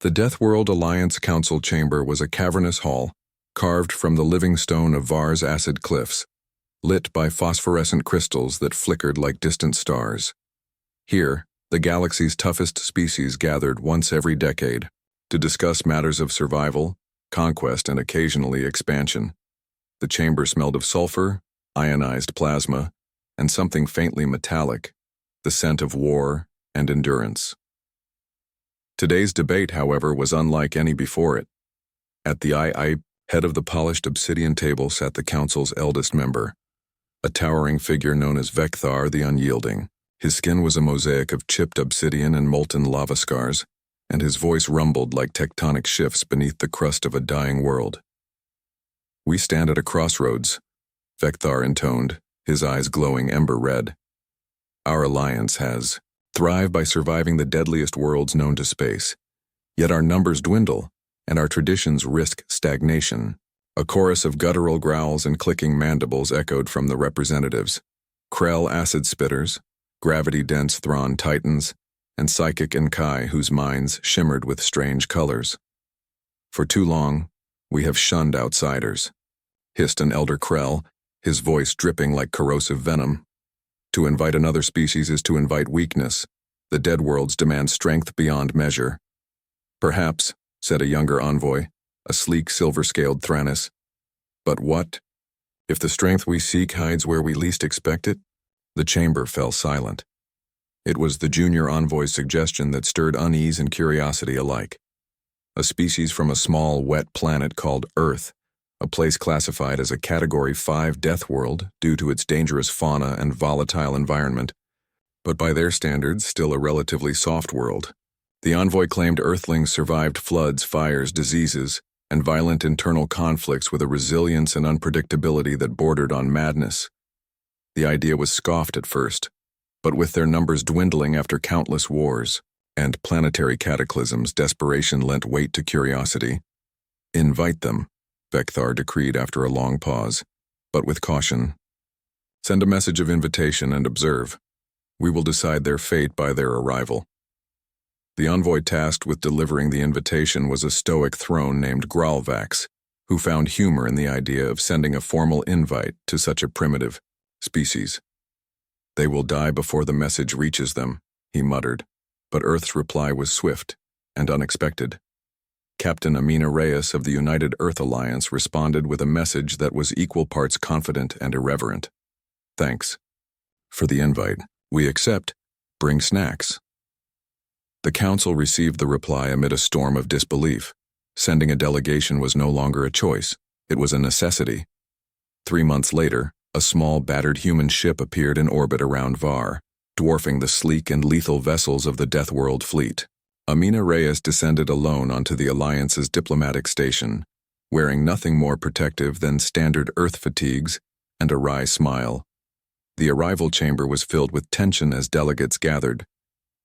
The Deathworld Alliance Council chamber was a cavernous hall, carved from the living stone of Var's acid cliffs, lit by phosphorescent crystals that flickered like distant stars. Here, the galaxy's toughest species gathered once every decade to discuss matters of survival, conquest, and occasionally expansion. The chamber smelled of sulfur, ionized plasma, and something faintly metallic, the scent of war and endurance. Today's debate, however, was unlike any before it. At the head of the polished obsidian table sat the council's eldest member, a towering figure known as Vekthar the Unyielding. His skin was a mosaic of chipped obsidian and molten lava scars, and his voice rumbled like tectonic shifts beneath the crust of a dying world. "We stand at a crossroads," Vekthar intoned, his eyes glowing ember red. "Our alliance has thrived by surviving the deadliest worlds known to space, yet our numbers dwindle, and our traditions risk stagnation." A chorus of guttural growls and clicking mandibles echoed from the representatives. Krell acid spitters, gravity-dense Thrawn titans, and psychic Enkai whose minds shimmered with strange colors. "For too long, we have shunned outsiders," hissed an elder Krell, his voice dripping like corrosive venom. "To invite another species is to invite weakness. The dead worlds demand strength beyond measure." "Perhaps," said a younger envoy, a sleek silver-scaled Thranis. "But what? If the strength we seek hides where we least expect it?" The chamber fell silent. It was the junior envoy's suggestion that stirred unease and curiosity alike. A species from a small, wet planet called Earth, a place classified as a Category 5 death world due to its dangerous fauna and volatile environment, but by their standards still a relatively soft world. The envoy claimed Earthlings survived floods, fires, diseases, and violent internal conflicts with a resilience and unpredictability that bordered on madness. The idea was scoffed at first, but with their numbers dwindling after countless wars and planetary cataclysms, desperation lent weight to curiosity. "Invite them," Vekthar decreed after a long pause, but with caution. "Send a message of invitation and observe. We will decide their fate by their arrival." The envoy tasked with delivering the invitation was a stoic throne named Gralvax, who found humor in the idea of sending a formal invite to such a primitive species. "They will die before the message reaches them," he muttered, but Earth's reply was swift and unexpected. Captain Amina Reyes of the United Earth Alliance responded with a message that was equal parts confident and irreverent. "Thanks for the invite. We accept. Bring snacks." The council received the reply amid a storm of disbelief. Sending a delegation was no longer a choice, it was a necessity. 3 months later, a small battered human ship appeared in orbit around Var, dwarfing the sleek and lethal vessels of the Deathworld fleet. Amina Reyes descended alone onto the Alliance's diplomatic station, wearing nothing more protective than standard Earth fatigues and a wry smile. The arrival chamber was filled with tension as delegates gathered,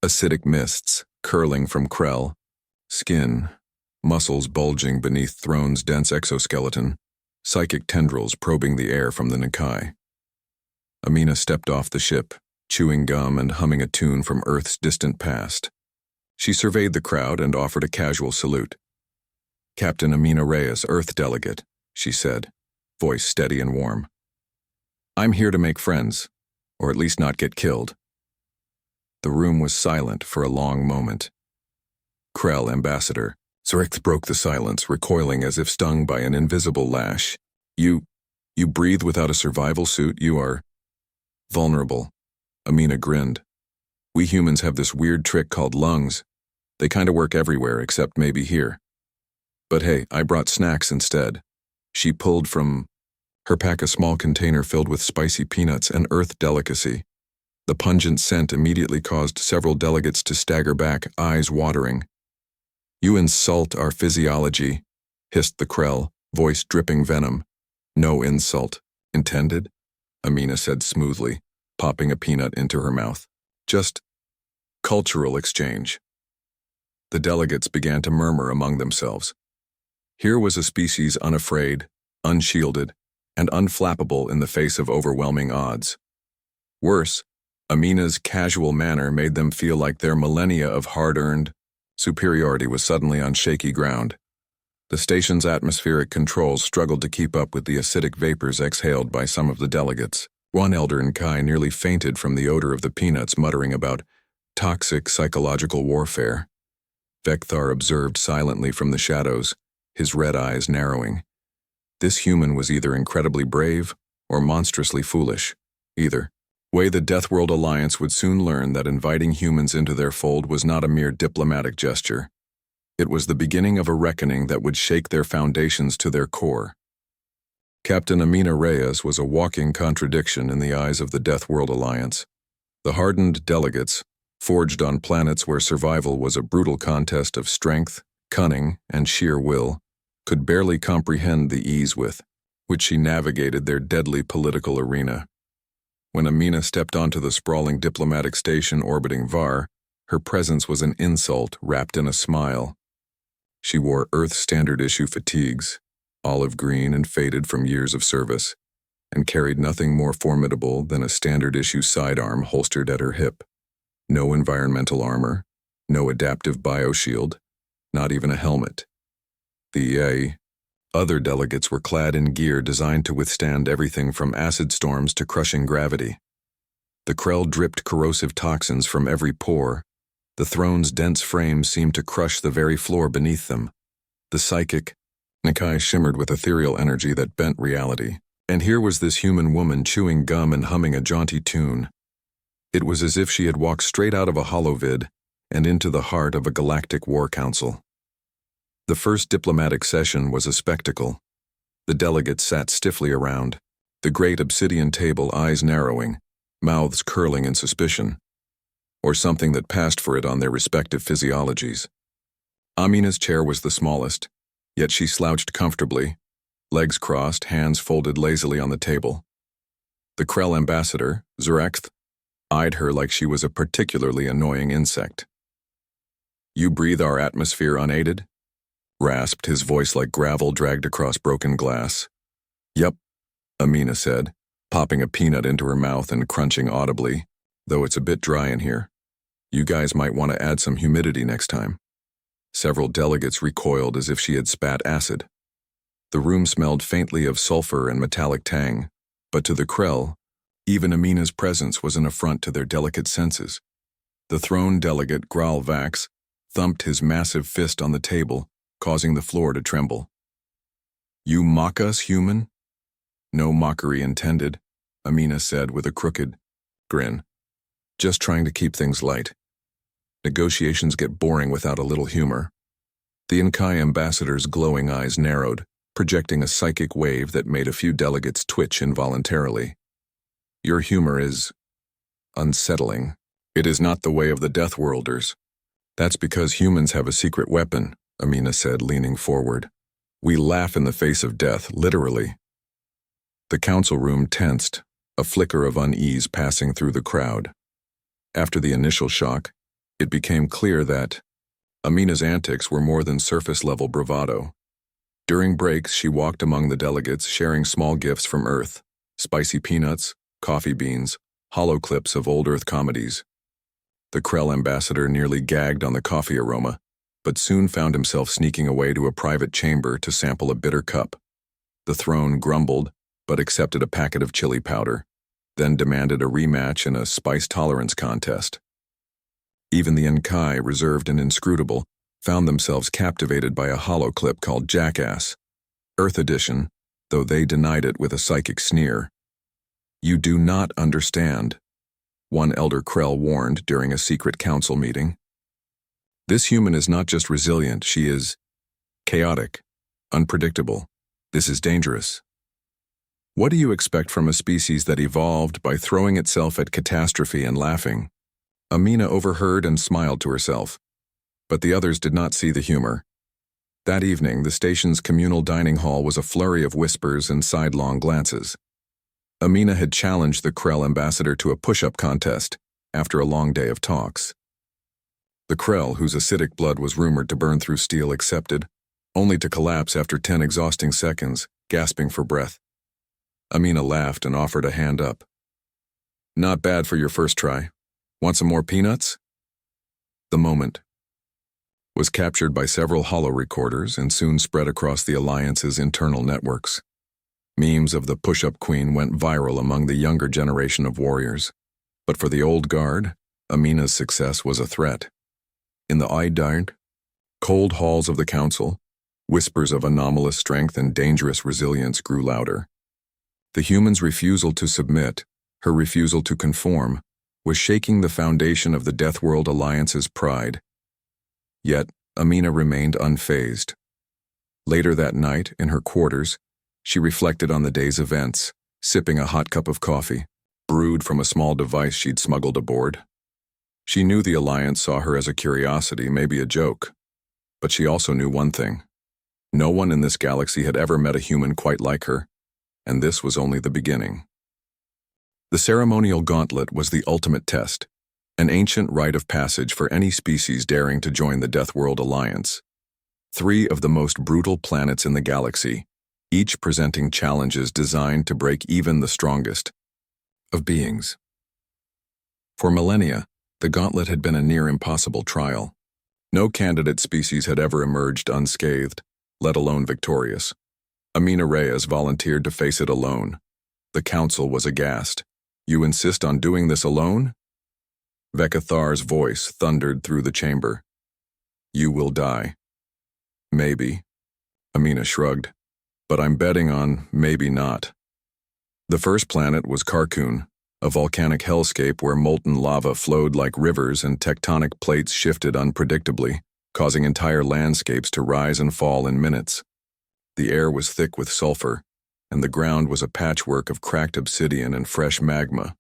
acidic mists curling from Krell, skin, muscles bulging beneath Throne's dense exoskeleton, psychic tendrils probing the air from the Nikai. Amina stepped off the ship, chewing gum and humming a tune from Earth's distant past. She surveyed the crowd and offered a casual salute. "Captain Amina Reyes, Earth delegate," she said, voice steady and warm. "I'm here to make friends, or at least not get killed." The room was silent for a long moment. Krell, ambassador. Zrix broke the silence, recoiling as if stung by an invisible lash. You breathe without a survival suit, you are vulnerable." Amina grinned. "We humans have this weird trick called lungs. They kinda work everywhere except maybe here. But hey, I brought snacks instead." She pulled from her pack a small container filled with spicy peanuts, an Earth delicacy. The pungent scent immediately caused several delegates to stagger back, eyes watering. "You insult our physiology," hissed the Krell, voice dripping venom. "No insult intended," Amina said smoothly, popping a peanut into her mouth. "Just cultural exchange." The delegates began to murmur among themselves. Here was a species unafraid, unshielded, and unflappable in the face of overwhelming odds. Worse, Amina's casual manner made them feel like their millennia of hard-earned, Superiority was suddenly on shaky ground. The station's atmospheric controls struggled to keep up with the acidic vapors exhaled by some of the delegates. One elder in Kai nearly fainted from the odor of the peanuts, muttering about toxic psychological warfare. Vekthar observed silently from the shadows, his red eyes narrowing. This human was either incredibly brave or monstrously foolish. Either way, the Deathworld Alliance would soon learn that inviting humans into their fold was not a mere diplomatic gesture. It was the beginning of a reckoning that would shake their foundations to their core. Captain Amina Reyes was a walking contradiction in the eyes of the Deathworld Alliance. The hardened delegates, forged on planets where survival was a brutal contest of strength, cunning, and sheer will, could barely comprehend the ease with which she navigated their deadly political arena. When Amina stepped onto the sprawling diplomatic station orbiting Var, her presence was an insult wrapped in a smile. She wore Earth Standard issue fatigues, olive green and faded from years of service, and carried nothing more formidable than a standard issue sidearm holstered at her hip. No environmental armor, no adaptive bioshield, not even a helmet. The other delegates were clad in gear designed to withstand everything from acid storms to crushing gravity. The Krell dripped corrosive toxins from every pore. The throne's dense frame seemed to crush the very floor beneath them. The psychic Nikai shimmered with ethereal energy that bent reality. And here was this human woman chewing gum and humming a jaunty tune. It was as if she had walked straight out of a holovid and into the heart of a galactic war council. The first diplomatic session was a spectacle. The delegates sat stiffly around, the great obsidian table, eyes narrowing, mouths curling in suspicion, or something that passed for it on their respective physiologies. Amina's chair was the smallest, yet she slouched comfortably, legs crossed, hands folded lazily on the table. The Krell ambassador, Zuraxth, eyed her like she was a particularly annoying insect. "You breathe our atmosphere unaided?" rasped, his voice like gravel dragged across broken glass. "Yup," Amina said, popping a peanut into her mouth and crunching audibly, "though it's a bit dry in here. You guys might want to add some humidity next time." Several delegates recoiled as if she had spat acid. The room smelled faintly of sulfur and metallic tang, but to the Krell, even Amina's presence was an affront to their delicate senses. The throne delegate, Graal Vax, thumped his massive fist on the table, causing the floor to tremble. "You mock us, human?" "No mockery intended," Amina said with a crooked grin. "Just trying to keep things light. Negotiations get boring without a little humor." The Inkai ambassador's glowing eyes narrowed, projecting a psychic wave that made a few delegates twitch involuntarily. "Your humor is unsettling. It is not the way of the Deathworlders." "That's because humans have a secret weapon," Amina said, leaning forward. "We laugh in the face of death, literally." The council room tensed, a flicker of unease passing through the crowd. After the initial shock, it became clear that Amina's antics were more than surface-level bravado. During breaks, she walked among the delegates, sharing small gifts from Earth, spicy peanuts, coffee beans, hollow clips of old Earth comedies. The Krell ambassador nearly gagged on the coffee aroma, but soon found himself sneaking away to a private chamber to sample a bitter cup. The throne grumbled, but accepted a packet of chili powder, then demanded a rematch in a spice tolerance contest. Even the Inkai, reserved and inscrutable, found themselves captivated by a hollow clip called Jackass, Earth Edition, though they denied it with a psychic sneer. "You do not understand," one elder Krell warned during a secret council meeting. "This human is not just resilient, she is chaotic, unpredictable. This is dangerous." What do you expect from a species that evolved by throwing itself at catastrophe and laughing? Amina overheard and smiled to herself, but the others did not see the humor. That evening, the station's communal dining hall was a flurry of whispers and sidelong glances. Amina had challenged the Krell ambassador to a push-up contest after a long day of talks. The Krell, whose acidic blood was rumored to burn through steel, accepted, only to collapse after 10 exhausting seconds, gasping for breath. Amina laughed and offered a hand up. "Not bad for your first try. Want some more peanuts?" The moment. was captured by several holo-recorders and soon spread across the Alliance's internal networks. Memes of the push-up queen went viral among the younger generation of warriors. But for the old guard, Amina's success was a threat. In the dark, cold halls of the council, whispers of anomalous strength and dangerous resilience grew louder. The humans' refusal to submit, her refusal to conform, was shaking the foundation of the Deathworld Alliance's pride. Yet, Amina remained unfazed. Later that night, in her quarters, she reflected on the day's events, sipping a hot cup of coffee, brewed from a small device she'd smuggled aboard. She knew the Alliance saw her as a curiosity, maybe a joke. But she also knew one thing. No one in this galaxy had ever met a human quite like her, and this was only the beginning. The ceremonial gauntlet was the ultimate test, an ancient rite of passage for any species daring to join the Deathworld Alliance. 3 of the most brutal planets in the galaxy, each presenting challenges designed to break even the strongest of beings. For millennia, the gauntlet had been a near-impossible trial. No candidate species had ever emerged unscathed, let alone victorious. Amina Reyes volunteered to face it alone. The council was aghast. "You insist on doing this alone?" Vekathar's voice thundered through the chamber. "You will die." "Maybe." Amina shrugged. "But I'm betting on maybe not." The first planet was Karkun, a volcanic hellscape where molten lava flowed like rivers and tectonic plates shifted unpredictably, causing entire landscapes to rise and fall in minutes. The air was thick with sulfur, and the ground was a patchwork of cracked obsidian and fresh magma.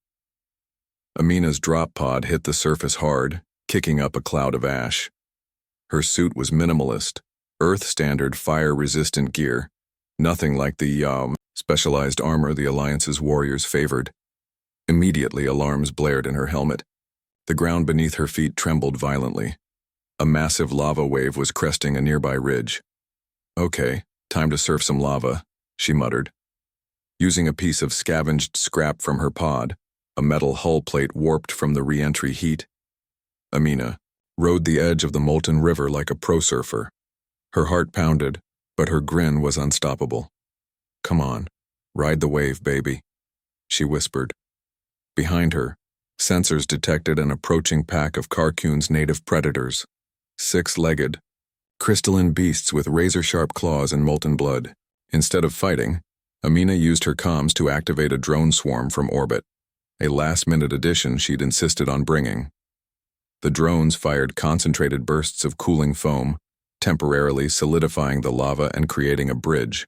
Amina's drop pod hit the surface hard, kicking up a cloud of ash. Her suit was minimalist, Earth-standard fire-resistant gear, nothing like the specialized armor the Alliance's warriors favored. Immediately, alarms blared in her helmet. The ground beneath her feet trembled violently. A massive lava wave was cresting a nearby ridge. "Okay, time to surf some lava," she muttered. Using a piece of scavenged scrap from her pod, a metal hull plate warped from the re-entry heat. Amina rode the edge of the molten river like a pro surfer. Her heart pounded, but her grin was unstoppable. "Come on, ride the wave, baby," she whispered. Behind her, sensors detected an approaching pack of Karkun's native predators, 6-legged, crystalline beasts with razor-sharp claws and molten blood. Instead of fighting, Amina used her comms to activate a drone swarm from orbit, a last-minute addition she'd insisted on bringing. The drones fired concentrated bursts of cooling foam, temporarily solidifying the lava and creating a bridge.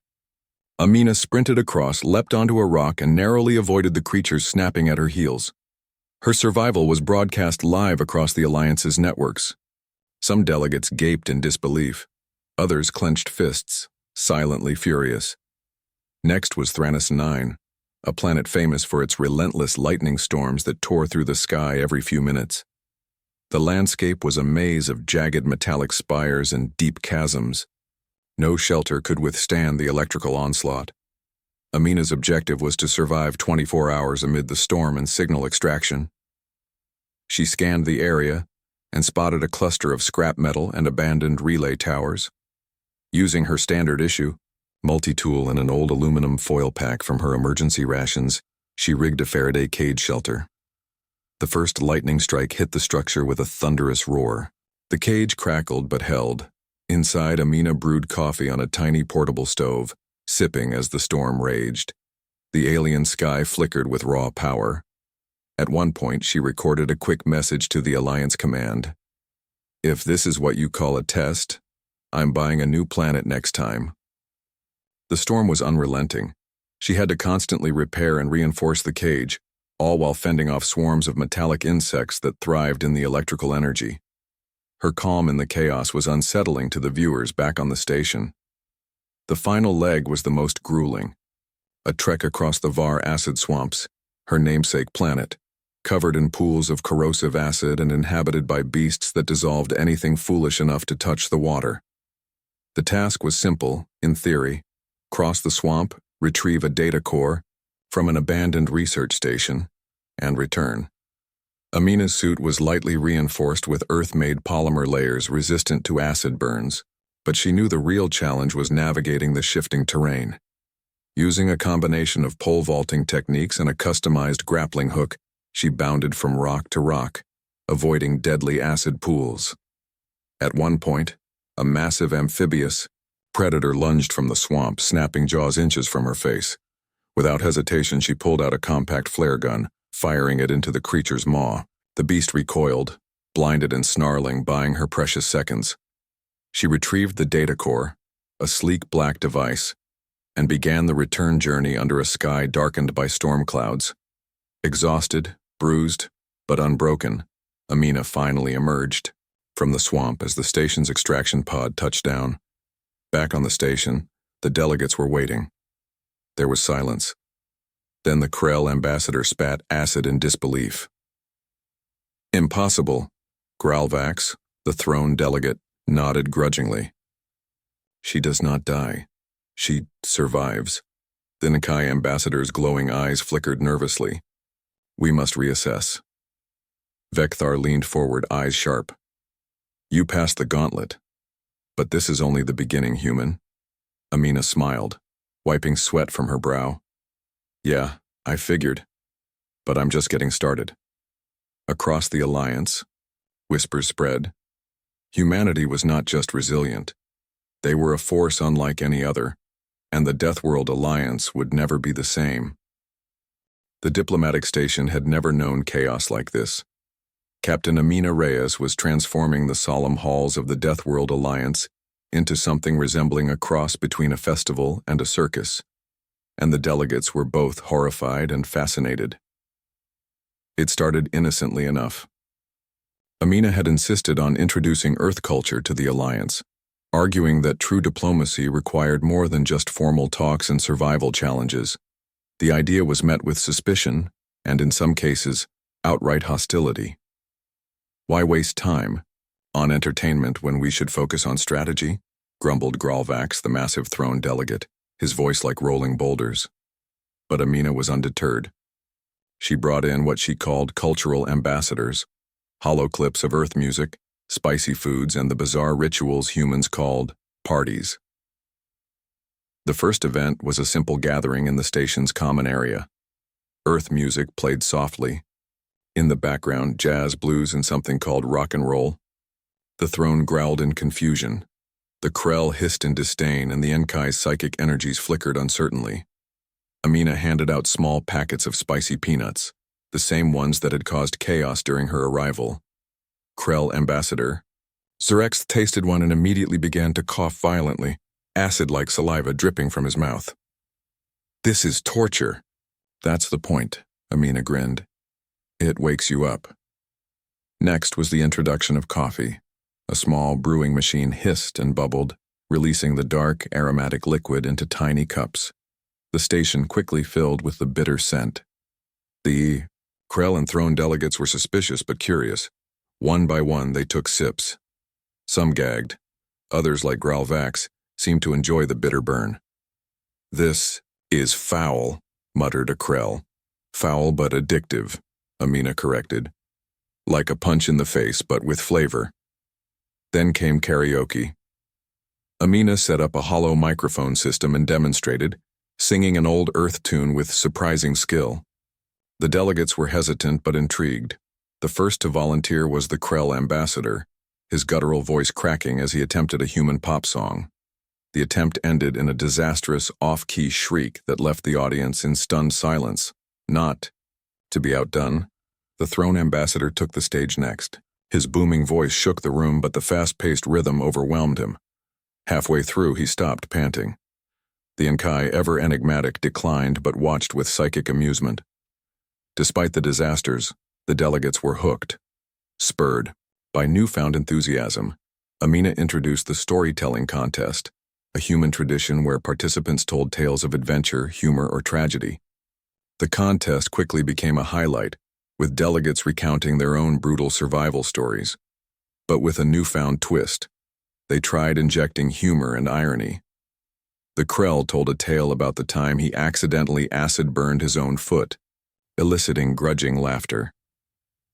Amina sprinted across, leapt onto a rock, and narrowly avoided the creatures snapping at her heels. Her survival was broadcast live across the Alliance's networks. Some delegates gaped in disbelief. Others clenched fists, silently furious. Next was Thranis 9, a planet famous for its relentless lightning storms that tore through the sky every few minutes. The landscape was a maze of jagged metallic spires and deep chasms. No shelter could withstand the electrical onslaught. Amina's objective was to survive 24 hours amid the storm and signal extraction. She scanned the area and spotted a cluster of scrap metal and abandoned relay towers. Using her standard issue, multi-tool and an old aluminum foil pack from her emergency rations, she rigged a Faraday cage shelter. The first lightning strike hit the structure with a thunderous roar. The cage crackled but held. Inside, Amina brewed coffee on a tiny portable stove, sipping as the storm raged. The alien sky flickered with raw power. At one point, she recorded a quick message to the Alliance command. "If this is what you call a test, I'm buying a new planet next time." The storm was unrelenting. She had to constantly repair and reinforce the cage, all while fending off swarms of metallic insects that thrived in the electrical energy. Her calm in the chaos was unsettling to the viewers back on the station. The final leg was the most grueling. A trek across the Var acid swamps, her namesake planet, covered in pools of corrosive acid and inhabited by beasts that dissolved anything foolish enough to touch the water. The task was simple, in theory: cross the swamp, retrieve a data core from an abandoned research station, and return. Amina's suit was lightly reinforced with Earth-made polymer layers resistant to acid burns, but she knew the real challenge was navigating the shifting terrain. Using a combination of pole vaulting techniques and a customized grappling hook, she bounded from rock to rock, avoiding deadly acid pools. At one point, a massive amphibious predator lunged from the swamp, snapping jaws inches from her face. Without hesitation, she pulled out a compact flare gun, firing it into the creature's maw. The beast recoiled, blinded and snarling, buying her precious seconds. She retrieved the data core, a sleek black device, and began the return journey under a sky darkened by storm clouds. Exhausted, bruised, but unbroken, Amina finally emerged from the swamp as the station's extraction pod touched down. Back on the station, the delegates were waiting. There was silence. Then the Krell ambassador spat acid in disbelief. "Impossible," Gralvax, the throne delegate, nodded grudgingly. "She does not die. She survives." The Nikai ambassador's glowing eyes flickered nervously. "We must reassess." Vekthar leaned forward, eyes sharp. "You passed the gauntlet. But this is only the beginning, human." Amina smiled, wiping sweat from her brow. "Yeah, I figured. But I'm just getting started." Across the Alliance, whispers spread. Humanity was not just resilient. They were a force unlike any other, and the Deathworld Alliance would never be the same. The diplomatic station had never known chaos like this. Captain Amina Reyes was transforming the solemn halls of the Deathworld Alliance into something resembling a cross between a festival and a circus, and the delegates were both horrified and fascinated. It started innocently enough. Amina had insisted on introducing Earth culture to the Alliance, arguing that true diplomacy required more than just formal talks and survival challenges. The idea was met with suspicion, and in some cases, outright hostility. "Why waste time on entertainment when we should focus on strategy?" grumbled Gralvax, the massive throne delegate, his voice like rolling boulders. But Amina was undeterred. She brought in what she called cultural ambassadors, hollow clips of Earth music, spicy foods, and the bizarre rituals humans called parties. The first event was a simple gathering in the station's common area. Earth music played softly. In the background, jazz, blues, and something called rock and roll. The throne growled in confusion. The Krell hissed in disdain, and the Enkai's psychic energies flickered uncertainly. Amina handed out small packets of spicy peanuts, the same ones that had caused chaos during her arrival. Krell ambassador. Zerex tasted one and immediately began to cough violently, acid-like saliva dripping from his mouth. "This is torture." "That's the point," Amina grinned. "It wakes you up." Next was the introduction of coffee. A small brewing machine hissed and bubbled, releasing the dark, aromatic liquid into tiny cups. The station quickly filled with the bitter scent. The Krell and Throne delegates were suspicious but curious. One by one, they took sips. Some gagged. Others, like Gralvax, seemed to enjoy the bitter burn. "This is foul," muttered a Krell. "Foul but addictive," Amina corrected. "Like a punch in the face, but with flavor." Then came karaoke. Amina set up a hollow microphone system and demonstrated, singing an old Earth tune with surprising skill. The delegates were hesitant but intrigued. The first to volunteer was the Krell ambassador, his guttural voice cracking as he attempted a human pop song. The attempt ended in a disastrous, off-key shriek that left the audience in stunned silence. Not to be outdone, the throne ambassador took the stage next. His booming voice shook the room, but the fast-paced rhythm overwhelmed him. Halfway through, he stopped, panting. The Enkai, ever enigmatic, declined but watched with psychic amusement. Despite the disasters, the delegates were hooked. Spurred by newfound enthusiasm, Amina introduced the storytelling contest, a human tradition where participants told tales of adventure, humor, or tragedy. The contest quickly became a highlight, with delegates recounting their own brutal survival stories. But with a newfound twist, they tried injecting humor and irony. The Krell told a tale about the time he accidentally acid-burned his own foot, eliciting grudging laughter.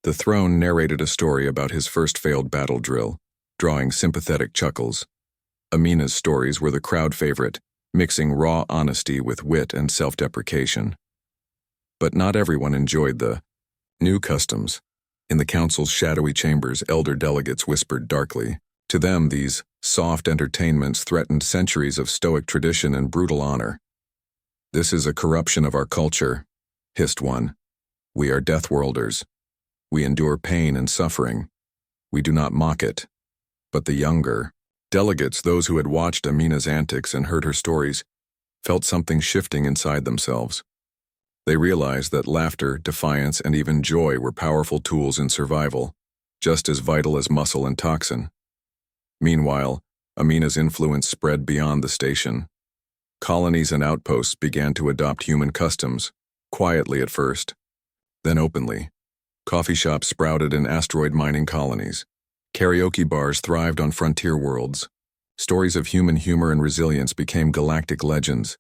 The throne narrated a story about his first failed battle drill, drawing sympathetic chuckles. Amina's stories were the crowd favorite, mixing raw honesty with wit and self-deprecation. But not everyone enjoyed the new customs. In the council's shadowy chambers, elder delegates whispered darkly. To them, these soft entertainments threatened centuries of stoic tradition and brutal honor. "This is a corruption of our culture," hissed one. "We are Deathworlders. We endure pain and suffering. We do not mock it." But the younger delegates, those who had watched Amina's antics and heard her stories, felt something shifting inside themselves. They realized that laughter, defiance, and even joy were powerful tools in survival, just as vital as muscle and toxin. Meanwhile, Amina's influence spread beyond the station. Colonies and outposts began to adopt human customs, quietly at first, then openly. Coffee shops sprouted in asteroid mining colonies. Karaoke bars thrived on frontier worlds. Stories of human humor and resilience became galactic legends.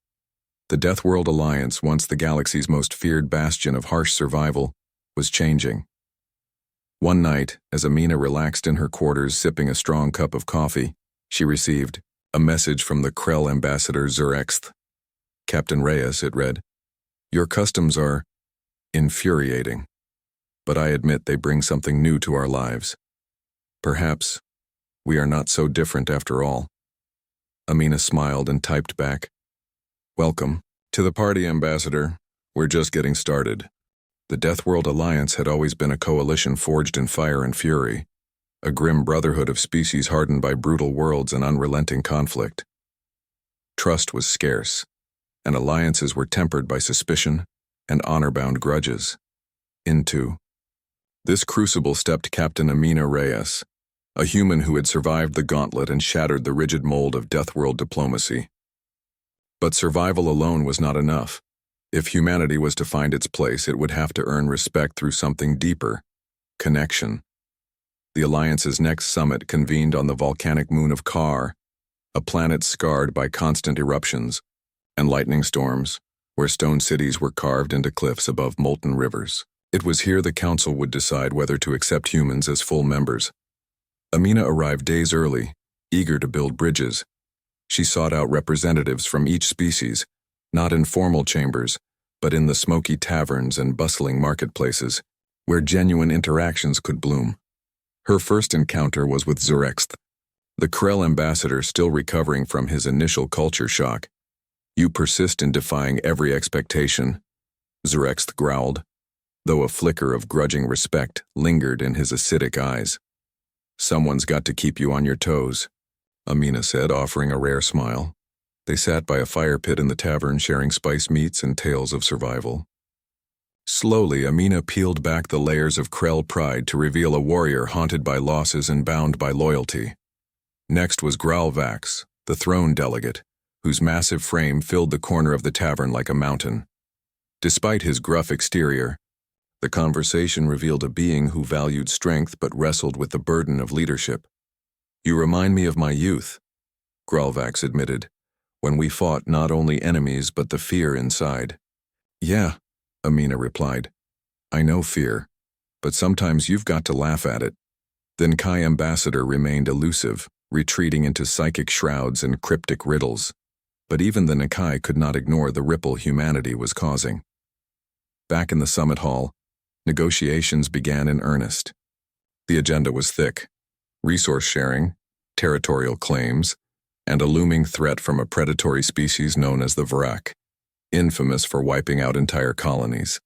The Deathworld Alliance, once the galaxy's most feared bastion of harsh survival, was changing. One night, as Amina relaxed in her quarters sipping a strong cup of coffee, she received a message from the Krell ambassador Zerexth. "Captain Reyes," it read, "your customs are infuriating, but I admit they bring something new to our lives. Perhaps we are not so different after all." Amina smiled and typed back, "Welcome to the party, Ambassador. We're just getting started." The Deathworld Alliance had always been a coalition forged in fire and fury, a grim brotherhood of species hardened by brutal worlds and unrelenting conflict. Trust was scarce, and alliances were tempered by suspicion and honor-bound grudges. Into this crucible stepped Captain Amina Reyes, a human who had survived the gauntlet and shattered the rigid mold of Deathworld diplomacy. But survival alone was not enough. If humanity was to find its place, it would have to earn respect through something deeper: connection. The Alliance's next summit convened on the volcanic moon of Kar, a planet scarred by constant eruptions and lightning storms, where stone cities were carved into cliffs above molten rivers. It was here the Council would decide whether to accept humans as full members. Amina arrived days early, eager to build bridges. She sought out representatives from each species, not in formal chambers, but in the smoky taverns and bustling marketplaces, where genuine interactions could bloom. Her first encounter was with Zerexth, the Krell ambassador still recovering from his initial culture shock. "You persist in defying every expectation," Zerexth growled, though a flicker of grudging respect lingered in his acidic eyes. "Someone's got to keep you on your toes," Amina said, offering a rare smile. They sat by a fire pit in the tavern, sharing spiced meats and tales of survival. Slowly, Amina peeled back the layers of Krell pride to reveal a warrior haunted by losses and bound by loyalty. Next was Graalvax, the throne delegate, whose massive frame filled the corner of the tavern like a mountain. Despite his gruff exterior, the conversation revealed a being who valued strength but wrestled with the burden of leadership. "You remind me of my youth," Graalvax admitted, "when we fought not only enemies but the fear inside." "Yeah," Amina replied. "I know fear, but sometimes you've got to laugh at it." Then Kai Ambassador remained elusive, retreating into psychic shrouds and cryptic riddles. But even the Nakai could not ignore the ripple humanity was causing. Back in the summit hall, negotiations began in earnest. The agenda was thick: resource sharing, territorial claims, and a looming threat from a predatory species known as the Vrak, infamous for wiping out entire colonies.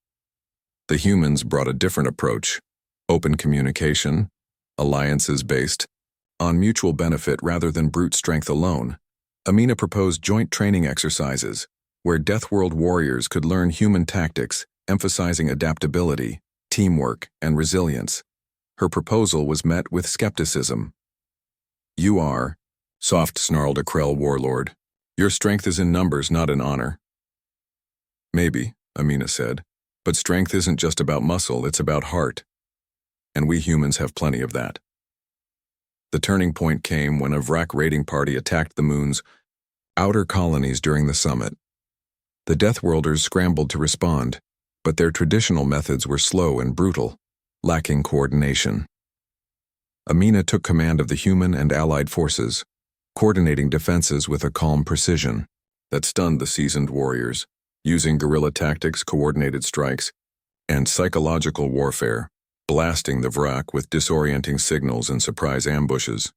The humans brought a different approach: open communication, alliances based on mutual benefit rather than brute strength alone. Amina proposed joint training exercises, where Deathworld warriors could learn human tactics, emphasizing adaptability, teamwork, and resilience. Her proposal was met with skepticism. "You are," soft snarled a Krell warlord. "Your strength is in numbers, not in honor." "Maybe," Amina said, "but strength isn't just about muscle, it's about heart. And we humans have plenty of that." The turning point came when a Vrak raiding party attacked the moon's outer colonies during the summit. The Deathworlders scrambled to respond, but their traditional methods were slow and brutal. lacking coordination. Amina took command of the human and allied forces, coordinating defenses with a calm precision that stunned the seasoned warriors, using guerrilla tactics, coordinated strikes, and psychological warfare, blasting the Vrak with disorienting signals and surprise ambushes.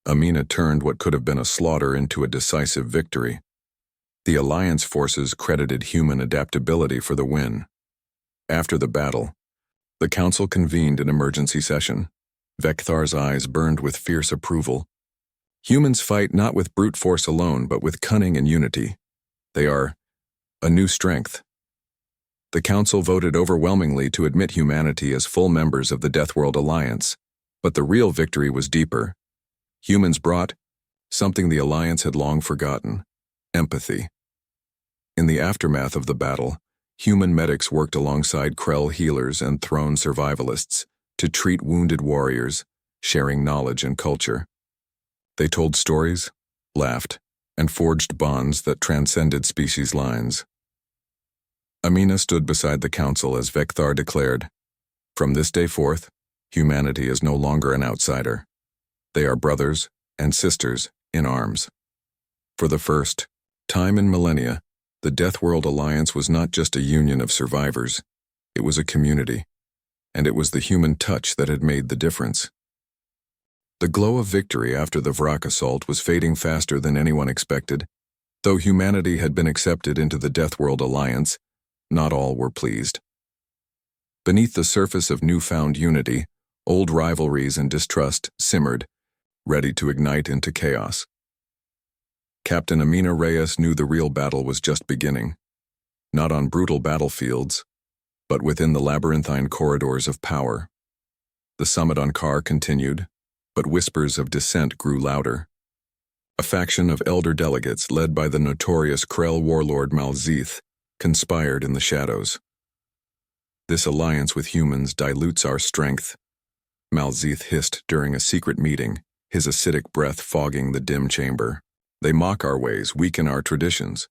Amina turned what could have been a slaughter into a decisive victory. The Alliance forces credited human adaptability for the win. After the battle, the Council convened an emergency session. Vekthar's eyes burned with fierce approval. Humans fight not with brute force alone, but with cunning and unity. They are a new strength. The Council voted overwhelmingly to admit humanity as full members of the Deathworld Alliance, but the real victory was deeper. Humans brought something the Alliance had long forgotten: empathy. In the aftermath of the battle, human medics worked alongside Krell healers and throne survivalists to treat wounded warriors, sharing knowledge and culture. They told stories, laughed, and forged bonds that transcended species lines. Amina stood beside the Council as Vekthar declared, "From this day forth, humanity is no longer an outsider. They are brothers and sisters in arms." For the first time in millennia, the Deathworld Alliance was not just a union of survivors, it was a community, and it was the human touch that had made the difference. The glow of victory after the Vrak assault was fading faster than anyone expected. Though humanity had been accepted into the Deathworld Alliance, not all were pleased. Beneath the surface of newfound unity, old rivalries and distrust simmered, ready to ignite into chaos. Captain Amina Reyes knew the real battle was just beginning, not on brutal battlefields, but within the labyrinthine corridors of power. The summit on Kar continued, but whispers of dissent grew louder. A faction of elder delegates led by the notorious Krell warlord Malzeth conspired in the shadows. "This alliance with humans dilutes our strength," Malzeth hissed during a secret meeting, his acidic breath fogging the dim chamber. "They mock our ways, weaken our traditions.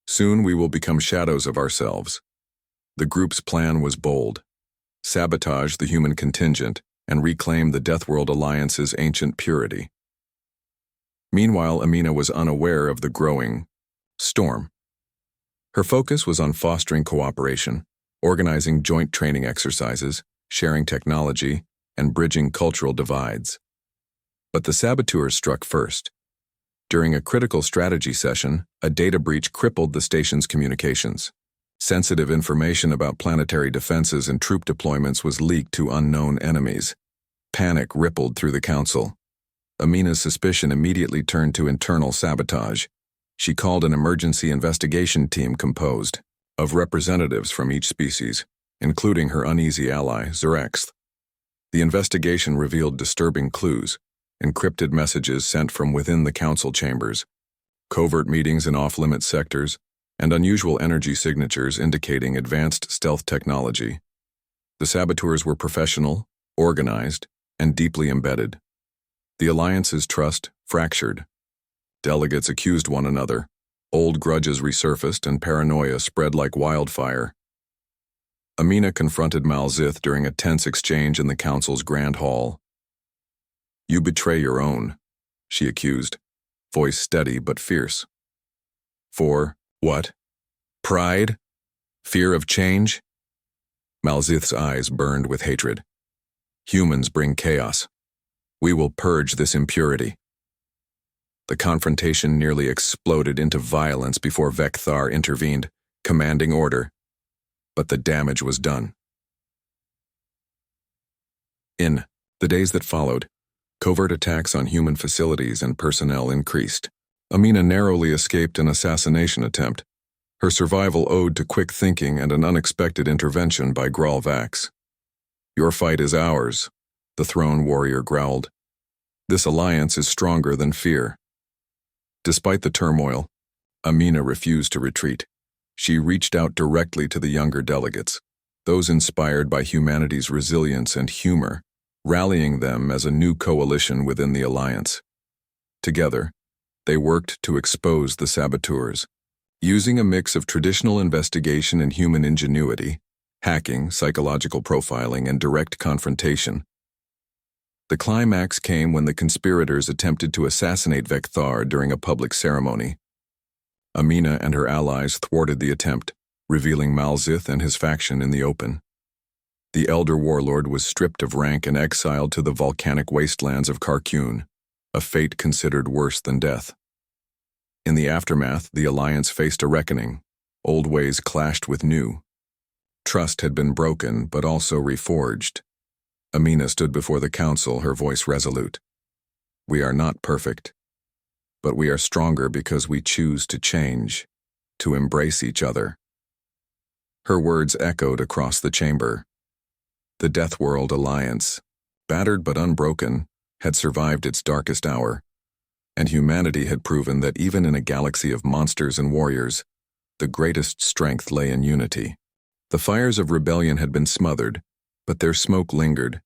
Soon we will become shadows of ourselves." The group's plan was bold: sabotage the human contingent and reclaim the Deathworld Alliance's ancient purity. Meanwhile, Amina was unaware of the growing storm. Her focus was on fostering cooperation, organizing joint training exercises, sharing technology, and bridging cultural divides. But the saboteurs struck first. During a critical strategy session, a data breach crippled the station's communications. Sensitive information about planetary defenses and troop deployments was leaked to unknown enemies. Panic rippled through the Council. Amina's suspicion immediately turned to internal sabotage. She called an emergency investigation team composed of representatives from each species, including her uneasy ally, Xerexth. The investigation revealed disturbing clues: encrypted messages sent from within the Council chambers, covert meetings in off-limit sectors, and unusual energy signatures indicating advanced stealth technology. The saboteurs were professional, organized, and deeply embedded. The Alliance's trust fractured. Delegates accused one another, old grudges resurfaced, and paranoia spread like wildfire. Amina confronted Malzeth during a tense exchange in the Council's Grand Hall. "You betray your own," she accused, voice steady but fierce. "For what? Pride? Fear of change?" Malzeth's eyes burned with hatred. "Humans bring chaos. We will purge this impurity." The confrontation nearly exploded into violence before Vekthar intervened, commanding order. But the damage was done. In the days that followed, covert attacks on human facilities and personnel increased. Amina narrowly escaped an assassination attempt, her survival owed to quick thinking and an unexpected intervention by Graal Vax. "Your fight is ours," the throne warrior growled. "This alliance is stronger than fear." Despite the turmoil, Amina refused to retreat. She reached out directly to the younger delegates, those inspired by humanity's resilience and humor, rallying them as a new coalition within the Alliance. Together, they worked to expose the saboteurs. Using a mix of traditional investigation and human ingenuity, hacking, psychological profiling, and direct confrontation. The climax came when the conspirators attempted to assassinate Vekthar during a public ceremony. Amina and her allies thwarted the attempt, revealing Malzith and his faction in the open. The elder warlord was stripped of rank and exiled to the volcanic wastelands of Karkun, a fate considered worse than death. In the aftermath, the alliance faced a reckoning. Old ways clashed with new. Trust had been broken, but also reforged. Amina stood before the council, her voice resolute. We are not perfect, but we are stronger because we choose to change, to embrace each other. Her words echoed across the chamber. The Deathworld alliance, battered but unbroken, had survived its darkest hour, and humanity had proven that even in a galaxy of monsters and warriors, the greatest strength lay in unity. The fires of rebellion had been smothered, but their smoke lingered,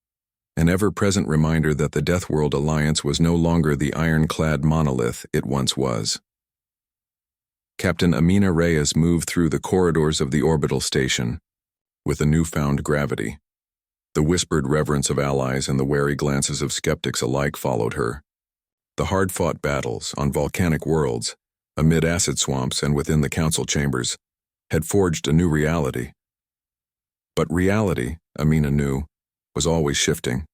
an ever-present reminder that the Deathworld alliance was no longer the ironclad monolith it once was. Captain Amina Reyes moved through the corridors of the orbital station with a newfound gravity. The whispered reverence of allies and the wary glances of skeptics alike followed her. The hard-fought battles on volcanic worlds, amid acid swamps and within the council chambers, had forged a new reality. But reality, Amina knew, was always shifting.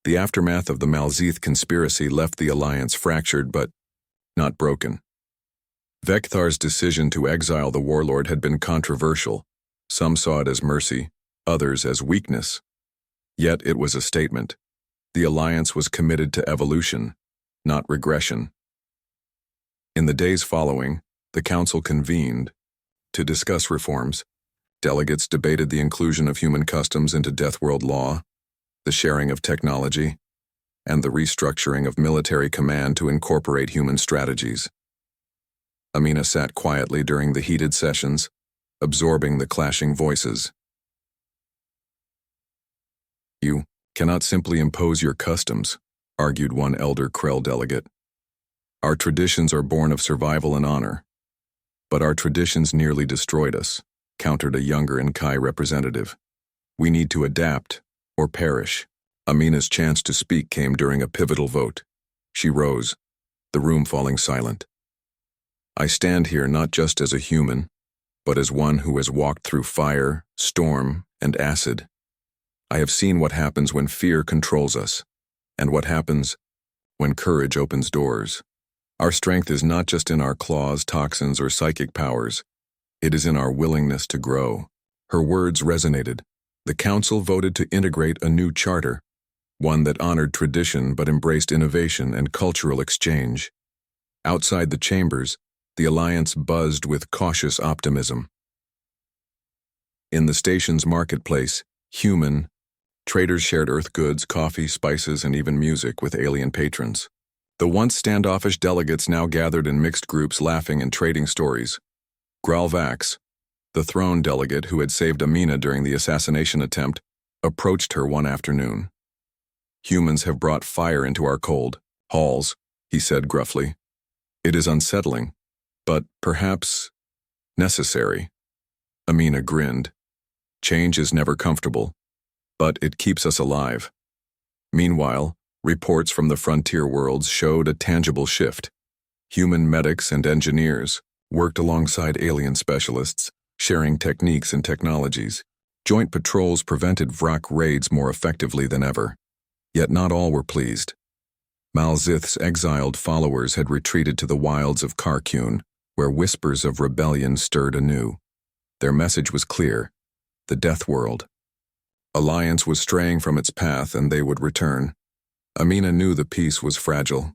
The aftermath of the Malzith conspiracy left the alliance fractured but not broken. Vekthar's decision to exile the warlord had been controversial. Some saw it as mercy, others as weakness. Yet it was a statement. The alliance was committed to evolution, not regression. In the days following, the council convened to discuss reforms. Delegates debated the inclusion of human customs into Deathworld law, the sharing of technology, and the restructuring of military command to incorporate human strategies. Amina sat quietly during the heated sessions, absorbing the clashing voices. You cannot simply impose your customs, argued one elder Krell delegate. Our traditions are born of survival and honor. But our traditions nearly destroyed us, countered a younger Nkai representative. We need to adapt, or perish. Amina's chance to speak came during a pivotal vote. She rose, the room falling silent. I stand here not just as a human, but as one who has walked through fire, storm, and acid. I have seen what happens when fear controls us, and what happens when courage opens doors. Our strength is not just in our claws, toxins, or psychic powers. It is in our willingness to grow. Her words resonated. The council voted to integrate a new charter, one that honored tradition but embraced innovation and cultural exchange. Outside the chambers, the alliance buzzed with cautious optimism. In the station's marketplace, traders shared earth goods, coffee, spices, and even music with alien patrons. The once standoffish delegates now gathered in mixed groups, laughing and trading stories. Gralvax, the throne delegate who had saved Amina during the assassination attempt, approached her one afternoon. Humans have brought fire into our cold halls, he said gruffly. It is unsettling, but perhaps necessary. Amina grinned. Change is never comfortable, but it keeps us alive. Meanwhile, reports from the frontier worlds showed a tangible shift. Human medics and engineers worked alongside alien specialists, sharing techniques and technologies. Joint patrols prevented Vrak raids more effectively than ever. Yet not all were pleased. Malzith's exiled followers had retreated to the wilds of Karkun, where whispers of rebellion stirred anew. Their message was clear: the Deathworld alliance was straying from its path, and they would return. Amina knew the peace was fragile.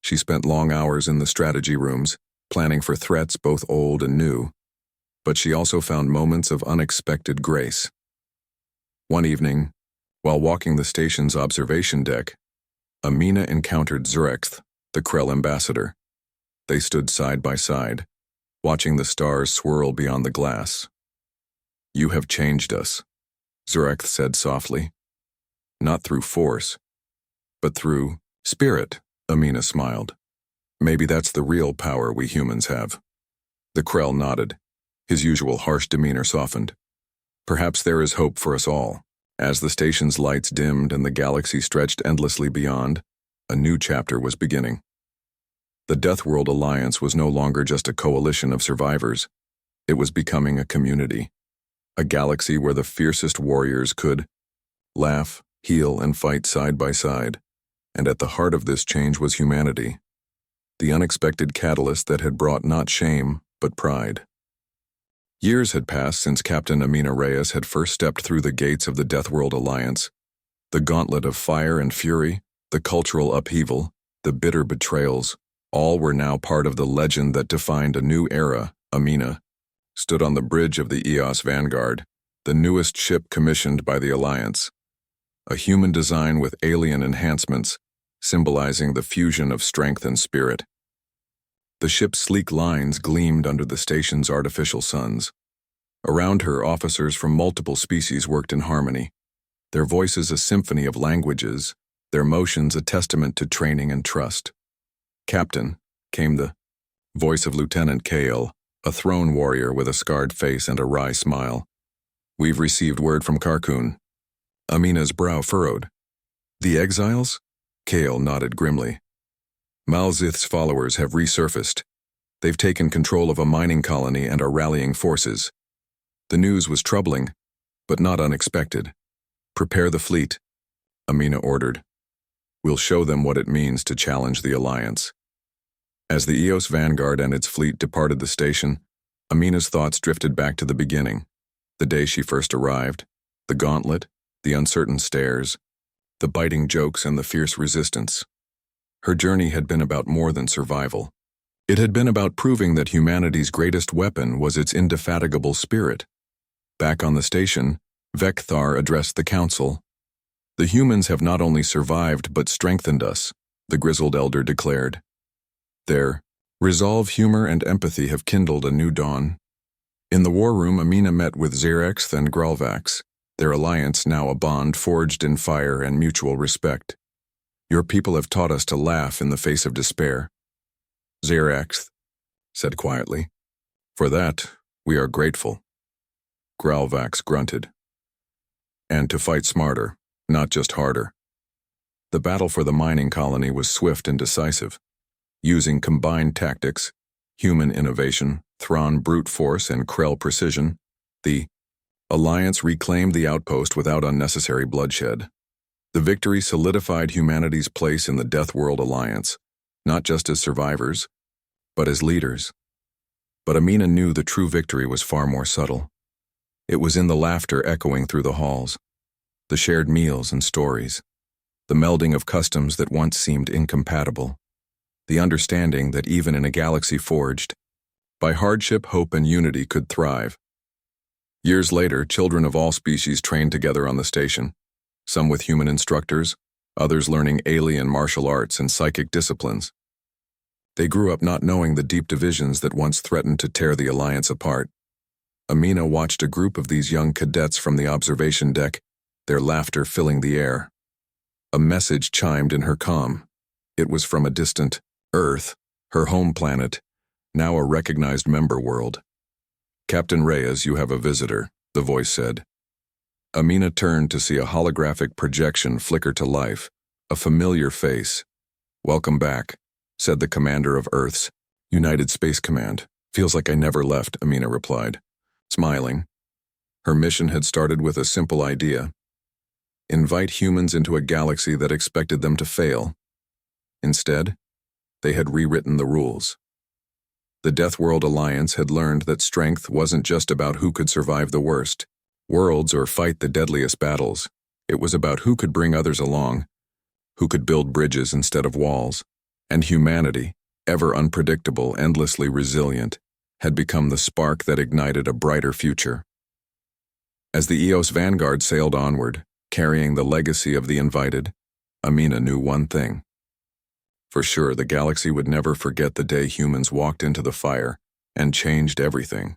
She spent long hours in the strategy rooms, planning for threats both old and new. But she also found moments of unexpected grace. One evening, while walking the station's observation deck, Amina encountered Zurekth, the Krell ambassador. They stood side by side, watching the stars swirl beyond the glass. You have changed us, Zurekth said softly. Not through force, but through spirit, Amina smiled. Maybe that's the real power we humans have. The Krell nodded. His usual harsh demeanor softened. Perhaps there is hope for us all. As the station's lights dimmed and the galaxy stretched endlessly beyond, a new chapter was beginning. The Deathworld Alliance was no longer just a coalition of survivors. It was becoming a community. A galaxy where the fiercest warriors could laugh, heal, and fight side by side. And at the heart of this change was humanity. The unexpected catalyst that had brought not shame, but pride. Years had passed since Captain Amina Reyes had first stepped through the gates of the Deathworld Alliance. The gauntlet of fire and fury, the cultural upheaval, the bitter betrayals, all were now part of the legend that defined a new era. Amina stood on the bridge of the EOS Vanguard, the newest ship commissioned by the Alliance. A human design with alien enhancements, symbolizing the fusion of strength and spirit. The ship's sleek lines gleamed under the station's artificial suns. Around her, officers from multiple species worked in harmony, their voices a symphony of languages, their motions a testament to training and trust. Captain, came the voice of Lieutenant Kale, a throne warrior with a scarred face and a wry smile. We've received word from Carcoon. Amina's brow furrowed. The exiles? Kale nodded grimly. Malzith's followers have resurfaced. They've taken control of a mining colony and are rallying forces. The news was troubling, but not unexpected. Prepare the fleet, Amina ordered. We'll show them what it means to challenge the Alliance. As the EOS Vanguard and its fleet departed the station, Amina's thoughts drifted back to the beginning, the day she first arrived, the gauntlet, the uncertain stares, the biting jokes and the fierce resistance. Her journey had been about more than survival. It had been about proving that humanity's greatest weapon was its indefatigable spirit. Back on the station, Vekthar addressed the council. The humans have not only survived but strengthened us, the grizzled elder declared. Their resolve, humor, and empathy have kindled a new dawn. In the war room, Amina met with Xerexth and Gralvax, their alliance now a bond forged in fire and mutual respect. Your people have taught us to laugh in the face of despair. Xerexth said quietly. For that, we are grateful. Gralvax grunted. And to fight smarter, not just harder. The battle for the mining colony was swift and decisive. Using combined tactics, human innovation, Thrawn brute force, and Krell precision, the Alliance reclaimed the outpost without unnecessary bloodshed. The victory solidified humanity's place in the Deathworld Alliance, not just as survivors, but as leaders. But Amina knew the true victory was far more subtle. It was in the laughter echoing through the halls, the shared meals and stories, the melding of customs that once seemed incompatible, the understanding that even in a galaxy forged by hardship, hope, and unity could thrive. Years later, children of all species trained together on the station, some with human instructors, others learning alien martial arts and psychic disciplines. They grew up not knowing the deep divisions that once threatened to tear the Alliance apart. Amina watched a group of these young cadets from the observation deck, their laughter filling the air. A message chimed in her comm. It was from a distant Earth, her home planet, now a recognized member world. Captain Reyes, you have a visitor, the voice said. Amina turned to see a holographic projection flicker to life, a familiar face. Welcome back, said the commander of Earth's United Space Command. Feels like I never left, Amina replied, smiling. Her mission had started with a simple idea. Invite humans into a galaxy that expected them to fail. Instead, they had rewritten the rules. The Deathworld Alliance had learned that strength wasn't just about who could survive the worst worlds or fight the deadliest battles. It was about who could bring others along, who could build bridges instead of walls. And humanity, ever unpredictable, endlessly resilient, had become the spark that ignited a brighter future. As the EOS Vanguard sailed onward, carrying the legacy of the invited, Amina knew one thing. For sure, the galaxy would never forget the day humans walked into the fire and changed everything.